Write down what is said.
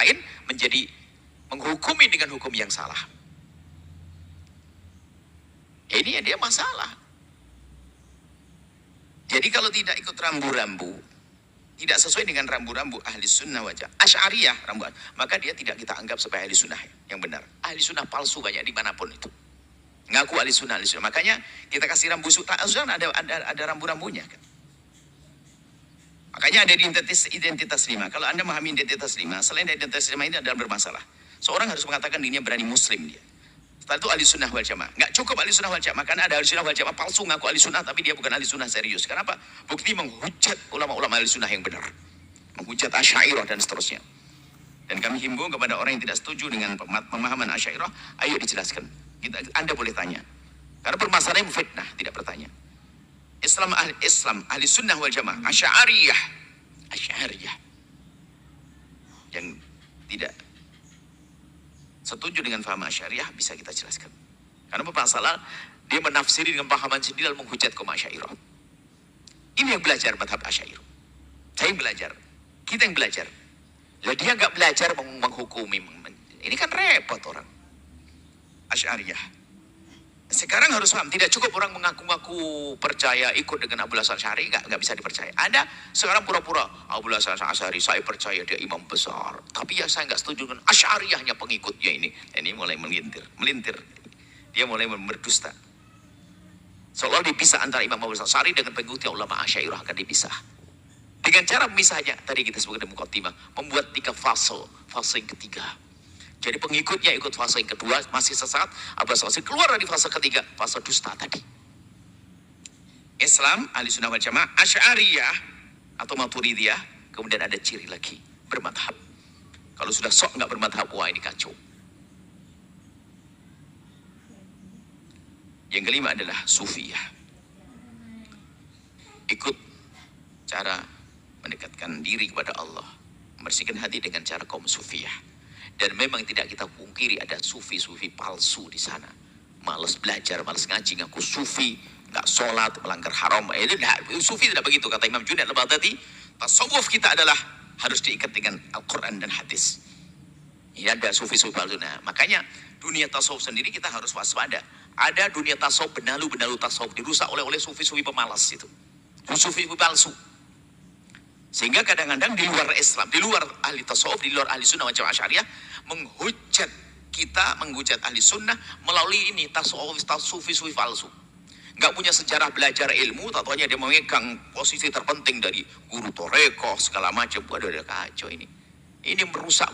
lain menjadi menghukumi dengan hukum yang salah. Ini dia masalah. Jadi kalau tidak ikut rambu-rambu, tidak sesuai dengan rambu-rambu ahli sunnah wajah Asy'ariyah rambu, maka dia tidak kita anggap sebagai ahli sunnah yang benar. Ahli sunnah palsu banyak dimanapun itu. Ngaku ahli sunnah. Makanya kita kasih rambu sunnah ada rambu-rambunya kan. Makanya ada identitas lima. Kalau Anda memahami identitas lima, selain identitas lima ini adalah bermasalah. Seorang harus mengatakan dirinya berani muslim dia. Setelah itu ahli sunnah wal jamaah. Nggak cukup ahli sunnah wal jamaah, karena ada ahli sunnah wal jamaah palsu ngaku ahli sunnah, tapi dia bukan ahli sunnah serius. Kenapa? Bukti menghujat ulama-ulama ahli sunnah yang benar. Menghujat Asy'ariyah dan seterusnya. Dan kami himbau kepada orang yang tidak setuju dengan pemahaman Asy'ariyah, ayo dijelaskan. Anda boleh tanya. Karena permasalahannya fitnah, tidak bertanya. Islam, ahli sunnah wal jamaah, Asy'ariyah yang tidak setuju dengan paham Asy'ariyah bisa kita jelaskan. Karena masalah dia menafsiri dengan pahaman sendiri lalu menghujat kaum Asy'ariyah. Ini yang belajar madhab Asy'ariyah. Saya yang belajar, kita yang belajar. Lah dia nggak belajar menghukumi. Ini kan repot orang Asy'ariyah. Sekarang harus paham, tidak cukup orang mengaku-ngaku percaya ikut dengan Abu Hasan Asy'ari, nggak bisa dipercaya. Ada sekarang pura-pura Abu Hasan Asy'ari, saya percaya dia imam besar, tapi ya saya nggak setuju dengan Asy'ariyahnya pengikutnya ini. Ini mulai melintir. Dia mulai berdusta. Seolah dipisah antara Imam Abu Hasan Asy'ari dengan pengikutnya ulama Asy'ariyah akan dipisah. Dengan cara memisahnya, tadi kita sebutkan di muqaddimah, membuat 3 fase yang ketiga. Jadi pengikutnya ikut fase yang kedua, masih sesat. Abu Hasan Asy'ari keluar dari fase ketiga, fase dusta tadi. Islam, ahli sunnah wal jamaah, Asy'ariyah atau Maturidiyah, kemudian ada ciri lagi, bermadhab. Kalau sudah sok nggak bermadhab, wah ini kacau. Yang kelima adalah Sufiyah. Ikut cara mendekatkan diri kepada Allah, membersihkan hati dengan cara kaum Sufiyah. Dan memang tidak kita pungkiri ada sufi-sufi palsu di sana. Malas belajar, malas ngaji, ngaku sufi, nggak sholat, melanggar haram. Sufi tidak begitu, kata Imam Junaid al-Baghdadi. Tasawuf kita adalah harus diikat dengan Al-Quran dan hadis. Ini ada sufi-sufi palsu. Nah, makanya dunia tasawuf sendiri kita harus waspada. Ada dunia tasawuf, benalu tasawuf dirusak oleh sufi-sufi pemalas itu. Sufi-sufi palsu. Sehingga kadang-kadang di luar Islam, di luar ahli tasawuf, di luar ahli sunnah wal jamaah Asy'ariyah, menghujat ahli sunnah melalui ini tasawuf sufi palsu. Nggak punya sejarah belajar ilmu, tak-taunya dia memegang posisi terpenting dari guru toreko segala macam. Waduh, kacau ini. Ini merusak